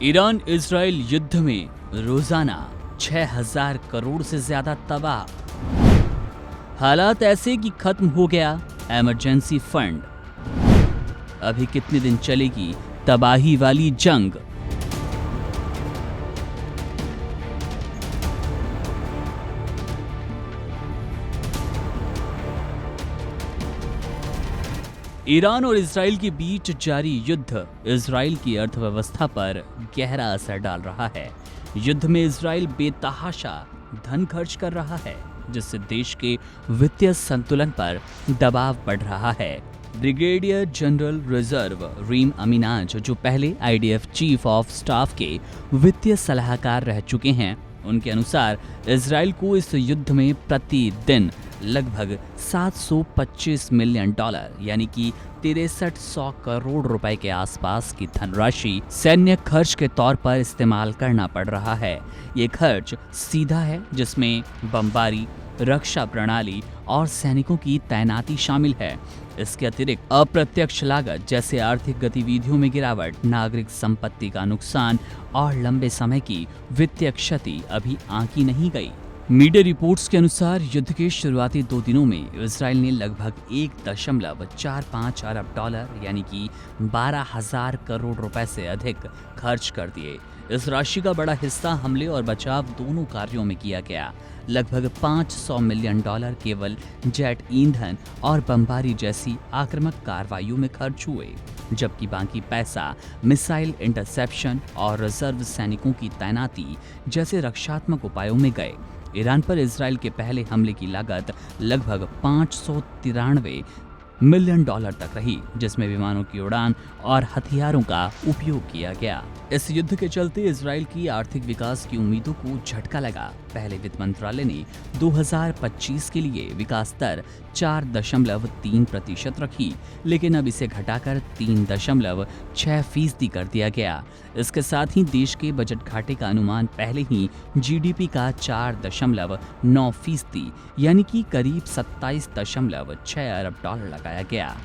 Iran Israel युद्ध में रोजाना 6000 करोड़ से ज्यादा तबाह। हालात ऐसे कि खत्म हो गया इमरजेंसी फंड। अभी कितने दिन चलेगी तबाही वाली जंग? ईरान और इजराइल के बीच जारी युद्ध इजराइल की अर्थव्यवस्था पर गहरा असर डाल रहा है। युद्ध में इजराइल बेतहाशा धन खर्च कर रहा है, जिससे देश के वित्तीय संतुलन पर दबाव बढ़ रहा है। ब्रिगेडियर जनरल रिजर्व रीम अमीनाज, जो पहले आईडीएफ चीफ ऑफ स्टाफ के वित्तीय सलाहकार रह चुके हैं, उनके अनुसार इजराइल को इस युद्ध में प्रतिदिन लगभग 725 मिलियन डॉलर यानी कि 6300 करोड़ रुपए के आसपास की धनराशि सैन्य खर्च के तौर पर इस्तेमाल करना पड़ रहा है। ये खर्च सीधा है, जिसमें बमबारी, रक्षा प्रणाली और सैनिकों की तैनाती शामिल है। इसके अतिरिक्त अप्रत्यक्ष लागत जैसे आर्थिक गतिविधियों में गिरावट, नागरिक संपत्ति का नुकसान और लंबे समय की वित्तीय क्षति अभी आंकी नहीं गई। मीडिया रिपोर्ट्स के अनुसार युद्ध के शुरुआती 2 दिनों में इजराइल ने लगभग 1.45 अरब डॉलर यानी कि 12,000 करोड़ रुपए से अधिक खर्च कर दिए। इस राशि का बड़ा हिस्सा हमले और बचाव दोनों कार्यों में किया गया। लगभग 500 मिलियन डॉलर केवल जेट ईंधन और बमबारी जैसी आक्रामक कार्रवाइयों में खर्च हुए, जबकि बाकी पैसा मिसाइल इंटरसेप्शन और रिजर्व सैनिकों की तैनाती जैसे रक्षात्मक उपायों में गए। ईरान पर इजराइल के पहले हमले की लागत लगभग 593 मिलियन डॉलर तक रही, जिसमें विमानों की उड़ान और हथियारों का उपयोग किया गया। इस युद्ध के चलते इजराइल की आर्थिक विकास की उम्मीदों को झटका लगा। पहले वित्त मंत्रालय ने 2025 के लिए विकास दर 4.3% रखी, लेकिन अब इसे घटाकर 3.6% कर दिया गया। इसके साथ ही देश के बजट घाटे का अनुमान पहले ही जीडीपी का 4.9% यानी कि करीब 27.6 अरब डॉलर लगाया गया।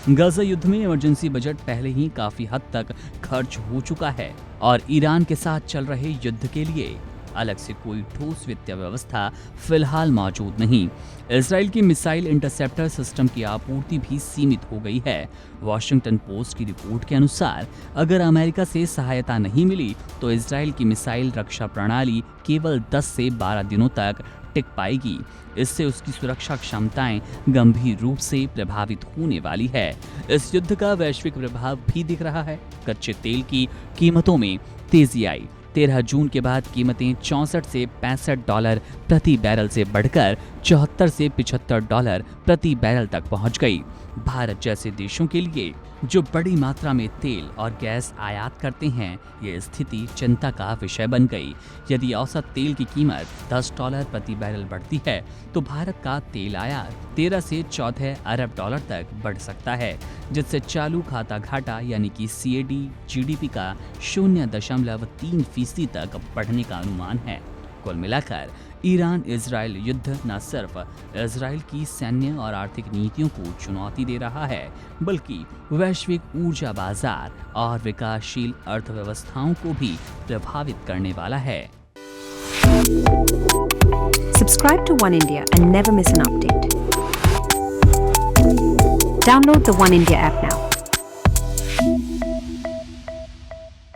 गाजा युद्ध में इमरजेंसी बजट पहले ही काफी हद तक खर्च हो चुका है और ईरान के साथ चल रहे युद्ध के लिए अलग से कोई ठोस वित्तीय व्यवस्था फिलहाल मौजूद नहीं। इजराइल की मिसाइल इंटरसेप्टर सिस्टम की आपूर्ति भी सीमित हो गई है। वॉशिंगटन पोस्ट की रिपोर्ट के अनुसार अगर अमेरिका से सहायता नहीं मिली तो इजराइल की मिसाइल रक्षा प्रणाली केवल 10 से 12 दिनों तक टिक पाएगी। इससे उसकी सुरक्षा क्षमताएं गंभीर रूप से प्रभावित होने वाली है। इस युद्ध का वैश्विक प्रभाव भी दिख रहा है। कच्चे तेल की कीमतों में तेजी आई। 13 जून के बाद कीमतें 64 से 65 डॉलर प्रति बैरल से बढ़कर 74 से 75 डॉलर प्रति बैरल तक पहुंच गई। भारत जैसे देशों के लिए जो बड़ी मात्रा में तेल और गैस आयात करते हैं, ये स्थिति चिंता का विषय बन गई। यदि औसत तेल की कीमत 10 डॉलर प्रति बैरल बढ़ती है तो भारत का तेल आयात 13 से 14 अरब डॉलर तक बढ़ सकता है, जिससे चालू खाता घाटा यानी कि सीएडी जीडीपी का 0.3% तक बढ़ने का अनुमान है। कुल मिलाकर ईरान इजराइल युद्ध न सिर्फ इजराइल की सैन्य और आर्थिक नीतियों को चुनौती दे रहा है, बल्कि वैश्विक ऊर्जा बाजार और विकासशील अर्थव्यवस्थाओं को भी प्रभावित करने वाला है। Subscribe to One India and never miss an update. Download the One India app now.